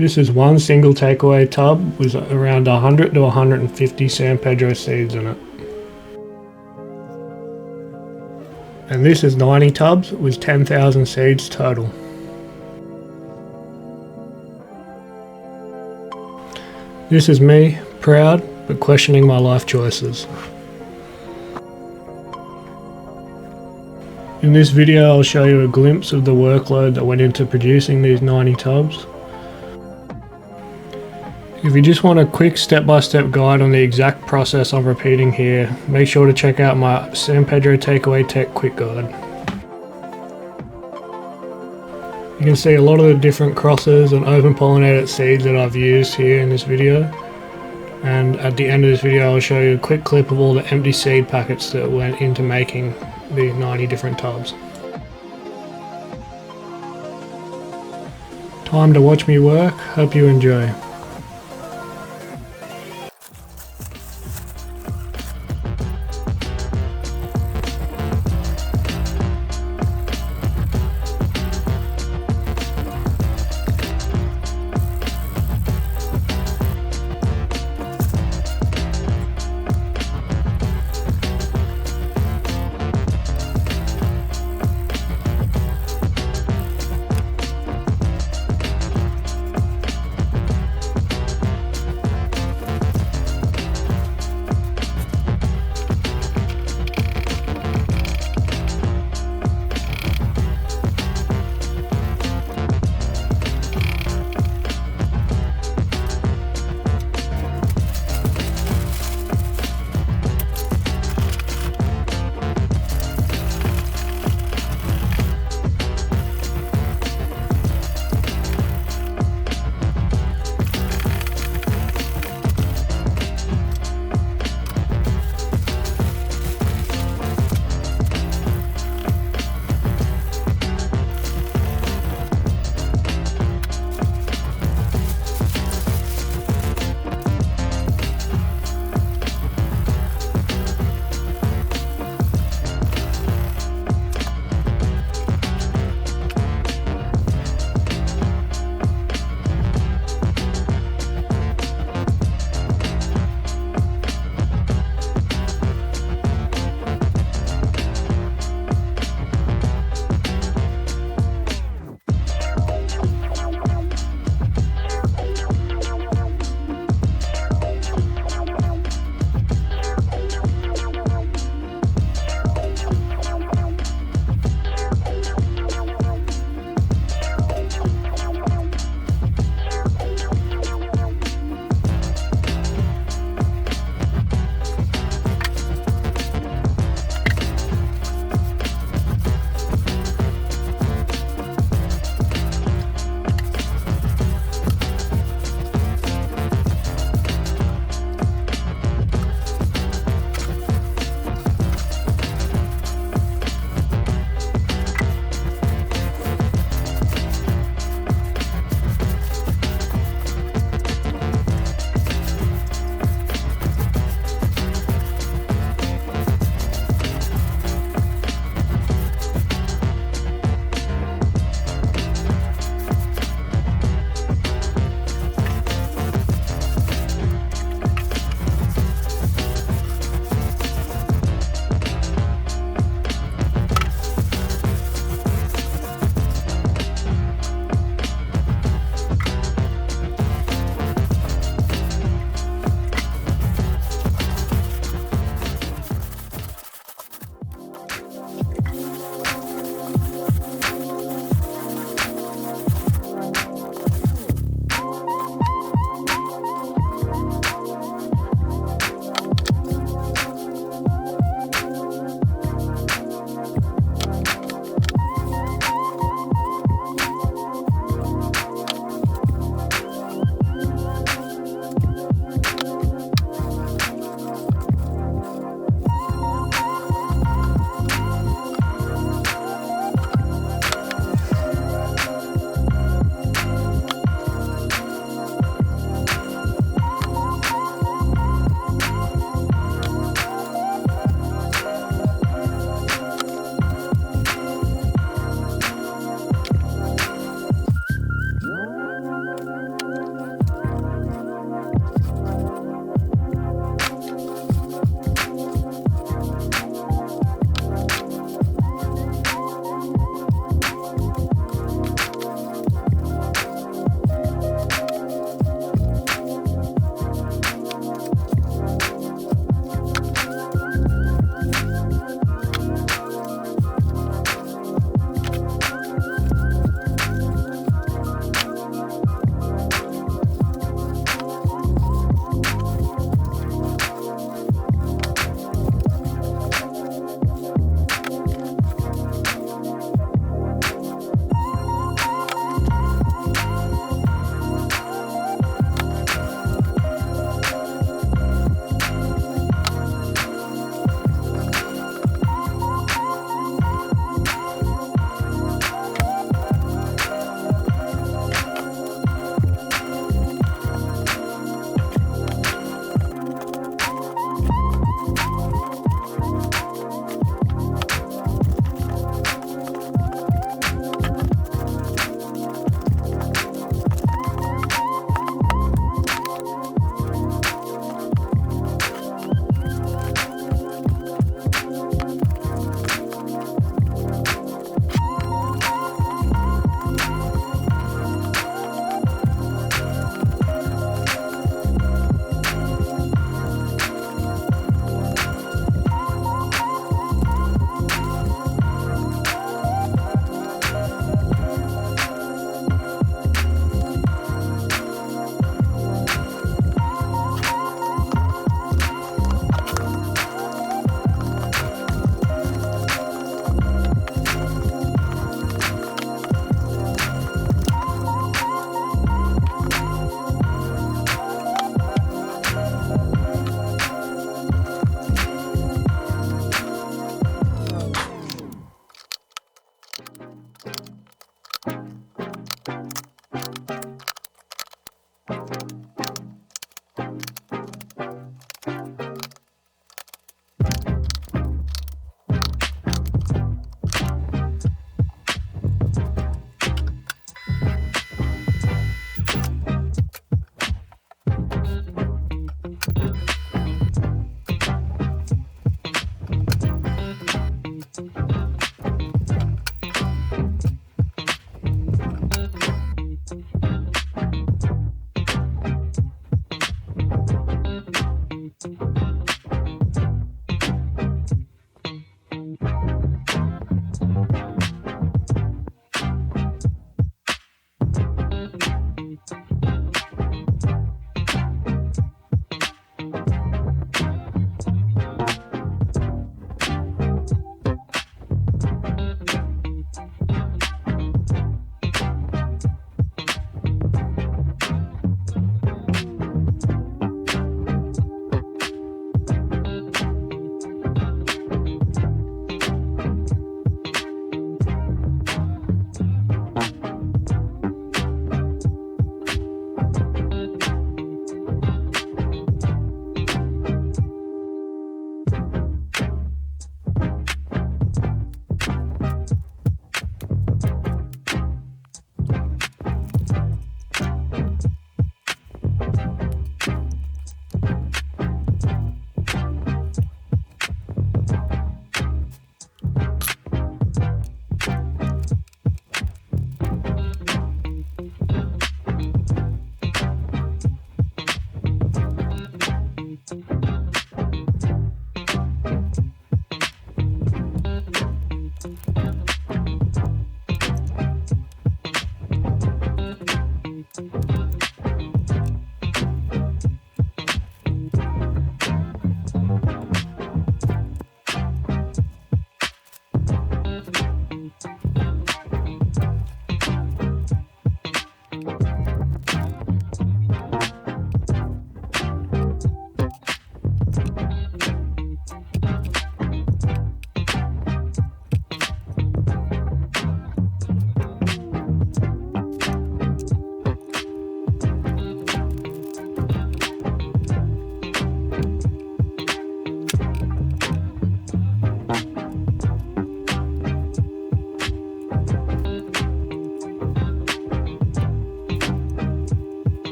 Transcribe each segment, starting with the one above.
This is one single takeaway tub with around 100 to 150 San Pedro seeds in it. And this is 90 tubs with 10,000 seeds total. This is me, proud but questioning my life choices. In this video I'll show you a glimpse of the workload that went into producing these 90 tubs. If you just want a quick step-by-step guide on the exact process I'm repeating here, make sure to check out my San Pedro Takeaway Tech Quick Guide. You can see a lot of the different crosses and open pollinated seeds that I've used here in this video. And at the end of this video I'll show you a quick clip of all the empty seed packets that went into making these 90 different tubs. Time to watch me work, hope you enjoy.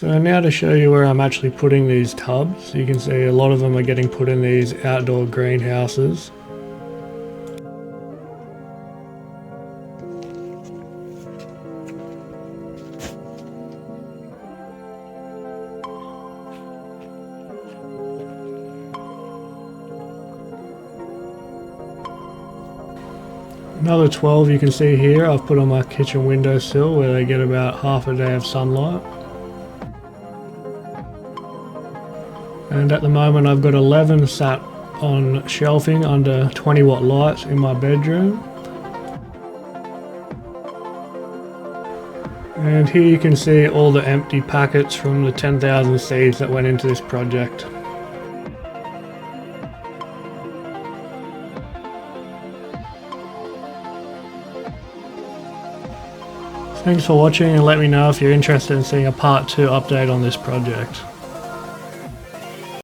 So now to show you where I'm actually putting these tubs, you can see a lot of them are getting put in these outdoor greenhouses. Another 12 you can see here I've put on my kitchen windowsill where they get about half a day of sunlight. And at the moment I've got 11 sat on shelving under 20 watt lights in my bedroom. And here you can see all the empty packets from the 10,000 seeds that went into this project. Thanks for watching, and let me know if you're interested in seeing a part 2 update on this project.